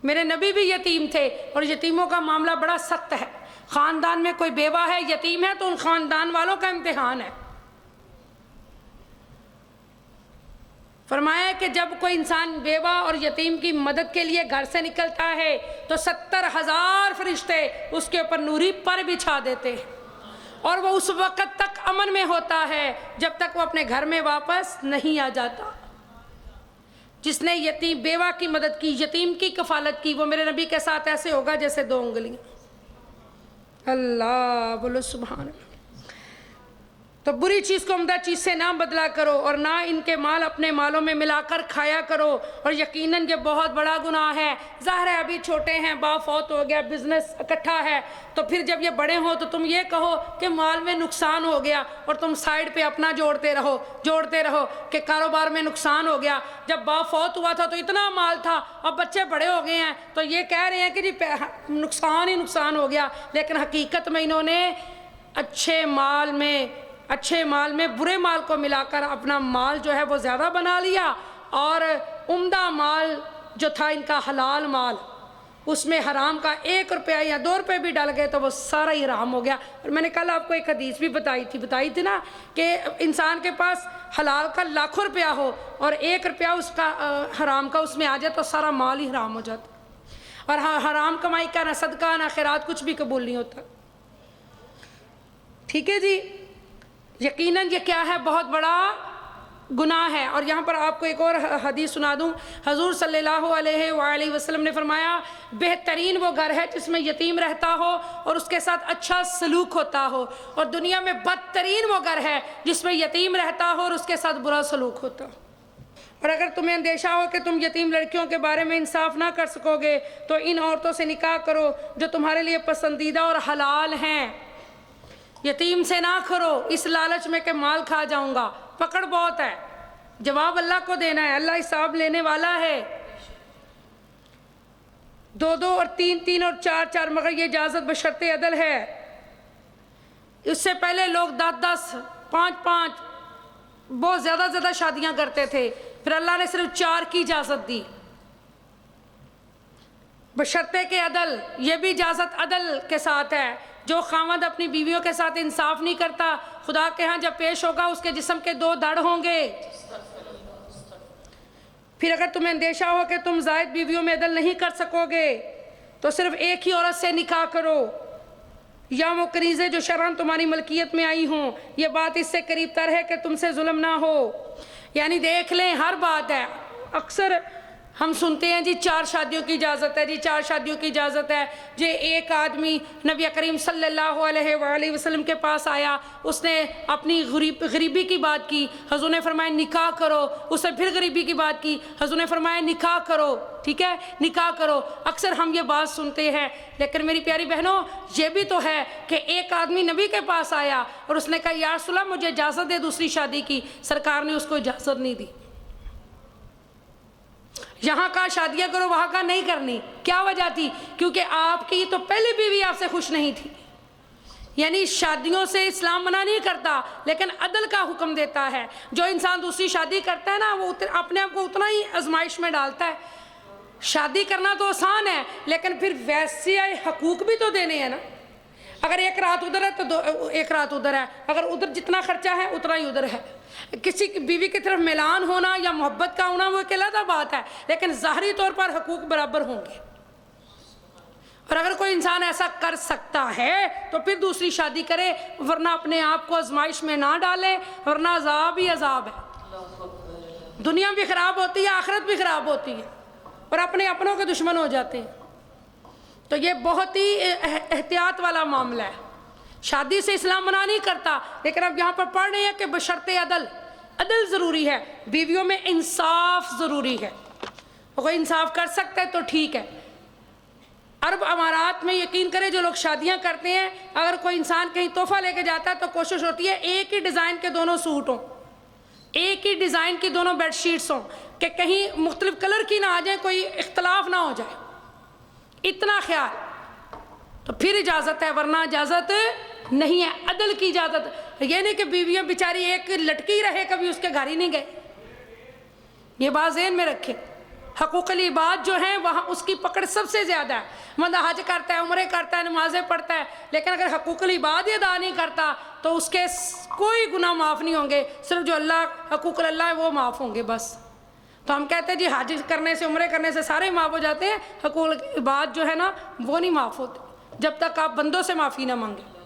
میرے نبی بھی یتیم تھے، اور یتیموں کا معاملہ بڑا سخت ہے۔ خاندان میں کوئی بیوہ ہے، یتیم ہے، تو ان خاندان والوں کا امتحان ہے۔ فرمایا کہ جب کوئی انسان بیوہ اور یتیم کی مدد کے لیے گھر سے نکلتا ہے تو 70,000 فرشتے اس کے اوپر نوری پر بچھا دیتے ہیں، اور وہ اس وقت تک امن میں ہوتا ہے جب تک وہ اپنے گھر میں واپس نہیں آ جاتا۔ جس نے یتیم بیوہ کی مدد کی، یتیم کی کفالت کی، وہ میرے نبی کے ساتھ ایسے ہوگا جیسے 2 انگلیاں۔ اللہ بولو سبحان اللہ۔ تو بری چیز کو عمدہ چیز سے نہ بدلا کرو، اور نہ ان کے مال اپنے مالوں میں ملا کر کھایا کرو، اور یقیناً یہ بہت بڑا گناہ ہے۔ ظاہر ہے ابھی چھوٹے ہیں، باپ فوت ہو گیا، بزنس اکٹھا ہے، تو پھر جب یہ بڑے ہوں تو تم یہ کہو کہ مال میں نقصان ہو گیا، اور تم سائیڈ پہ اپنا جوڑتے رہو کہ کاروبار میں نقصان ہو گیا۔ جب باپ فوت ہوا تھا تو اتنا مال تھا، اب بچے بڑے ہو گئے ہیں تو یہ کہہ رہے ہیں کہ جی نقصان ہی نقصان ہو گیا، لیکن حقیقت میں انہوں نے اچھے مال میں برے مال کو ملا کر اپنا مال جو ہے وہ زیادہ بنا لیا، اور عمدہ مال جو تھا ان کا حلال مال، اس میں حرام کا 1 روپیہ یا 2 روپے بھی ڈال گئے تو وہ سارا ہی حرام ہو گیا۔ اور میں نے کل آپ کو ایک حدیث بھی بتائی تھی نا کہ انسان کے پاس حلال کا لاکھوں روپیہ ہو اور 1 روپیہ اس کا حرام کا اس میں آ جائے تو سارا مال ہی حرام ہو جاتا، اور حرام کمائی کا نہ صدقہ نہ خیرات کچھ بھی قبول نہیں ہوتا۔ ٹھیک ہے جی، یقیناً یہ کیا ہے؟ بہت بڑا گناہ ہے۔ اور یہاں پر آپ کو ایک اور حدیث سنا دوں۔ حضور صلی اللہ علیہ وآلہ وسلم نے فرمایا بہترین وہ گھر ہے جس میں یتیم رہتا ہو اور اس کے ساتھ اچھا سلوک ہوتا ہو، اور دنیا میں بدترین وہ گھر ہے جس میں یتیم رہتا ہو اور اس کے ساتھ برا سلوک ہوتا ہو۔ اور اگر تمہیں اندیشہ ہو کہ تم یتیم لڑکیوں کے بارے میں انصاف نہ کر سکو گے تو ان عورتوں سے نکاح کرو جو تمہارے لیے پسندیدہ اور حلال ہیں۔ یتیم سے نہ کرو اس لالچ میں کہ مال کھا جاؤں گا، پکڑ بہت ہے، جواب اللہ کو دینا ہے، اللہ حساب لینے والا ہے۔ 2 اور 3 اور 4 مگر یہ اجازت بشرط عدل ہے۔ اس سے پہلے لوگ 10 5 بہت زیادہ شادیاں کرتے تھے، پھر اللہ نے صرف 4 کی اجازت دی، بشرطے کے عدل۔ یہ بھی اجازت عدل کے ساتھ ہے۔ جو خاوند اپنی بیویوں کے ساتھ انصاف نہیں کرتا، خدا کے ہاں جب پیش ہوگا اس کے جسم کے 2 دڑ ہوں گے۔ پھر اگر تمہیں اندیشہ ہو کہ تم زائد بیویوں میں عدل نہیں کر سکو گے تو صرف ایک ہی عورت سے نکاح کرو، یا وہ کنیزیں جو شرعاً تمہاری ملکیت میں آئی ہوں۔ یہ بات اس سے قریب تر ہے کہ تم سے ظلم نہ ہو۔ یعنی دیکھ لیں، ہر بات ہے۔ اکثر ہم سنتے ہیں جی 4 شادیوں کی اجازت ہے، جی 4 شادیوں کی اجازت ہے۔ جی ایک آدمی نبی کریم صلی اللہ علیہ وآلہ وسلم کے پاس آیا، اس نے اپنی غریبی کی بات کی، حضور نے فرمایا نکاح کرو۔ اس نے پھر غریبی کی بات کی، حضور نے فرمایا نکاح کرو۔ ٹھیک ہے، نکاح کرو۔ اکثر ہم یہ بات سنتے ہیں، لیکن میری پیاری بہنوں یہ بھی تو ہے کہ ایک آدمی نبی کے پاس آیا اور اس نے کہا یا رسول اللہ مجھے اجازت دے دوسری شادی کی، سرکار نے اس کو اجازت نہیں دی۔ یہاں کا شادیاں کرو، وہاں کا نہیں کرنی۔ کیا وجہ تھی؟ کیونکہ آپ کی تو پہلی بیوی آپ سے خوش نہیں تھی۔ یعنی شادیوں سے اسلام منع نہیں کرتا، لیکن عدل کا حکم دیتا ہے۔ جو انسان دوسری شادی کرتا ہے نا، وہ اپنے آپ کو اتنا ہی آزمائش میں ڈالتا ہے۔ شادی کرنا تو آسان ہے، لیکن پھر ویسے حقوق بھی تو دینے ہیں نا۔ اگر ایک رات ادھر ہے تو ایک رات ادھر ہے، اگر ادھر جتنا خرچہ ہے اتنا ہی ادھر ہے۔ کسی بیوی کی طرف میلان ہونا یا محبت کا ہونا وہ ایک علیحدہ بات ہے، لیکن ظاہری طور پر حقوق برابر ہوں گے۔ اور اگر کوئی انسان ایسا کر سکتا ہے تو پھر دوسری شادی کرے، ورنہ اپنے آپ کو آزمائش میں نہ ڈالے، ورنہ عذاب ہی عذاب ہے۔ دنیا بھی خراب ہوتی ہے، آخرت بھی خراب ہوتی ہے، اور اپنے اپنوں کے دشمن ہو جاتے ہیں۔ تو یہ بہت ہی احتیاط والا معاملہ ہے۔ شادی سے اسلام منع نہیں کرتا، لیکن اب یہاں پر پڑھ رہے ہیں کہ بشرط عدل، عدل ضروری ہے، بیویوں میں انصاف ضروری ہے۔ کوئی انصاف کر سکتا ہے تو ٹھیک ہے۔ عرب امارات میں یقین کرے جو لوگ شادیاں کرتے ہیں، اگر کوئی انسان کہیں تحفہ لے کے جاتا ہے تو کوشش ہوتی ہے ایک ہی ڈیزائن کے دونوں سوٹ ہوں، ایک ہی ڈیزائن کی دونوں بیڈ شیٹس ہوں، کہ کہیں مختلف کلر کی نہ آ جائے، کوئی اختلاف نہ ہو جائے، اتنا خیال، تو پھر اجازت ہے، ورنہ اجازت نہیں ہے۔ عدل کی اجازت یہ نہیں کہ بیویاں بیچاری ایک لٹکی رہے، کبھی اس کے گھر ہی نہیں گئے۔ یہ بات ذہن میں رکھیں، حقوق العباد جو ہیں وہاں اس کی پکڑ سب سے زیادہ ہے۔ بندہ حج کرتا ہے، عمرے کرتا ہے، نمازیں پڑھتا ہے، لیکن اگر حقوق العباد ہی ادا نہیں کرتا تو اس کے کوئی گناہ معاف نہیں ہوں گے، صرف جو حقوق اللہ ہے وہ معاف ہوں گے بس۔ تو ہم کہتے ہیں جی حج کرنے سے، عمرے کرنے سے سارے معاف ہو جاتے ہیں، حقوق العباد جو ہے نا وہ نہیں معاف ہوتے جب تک آپ بندوں سے معافی نہ مانگیں۔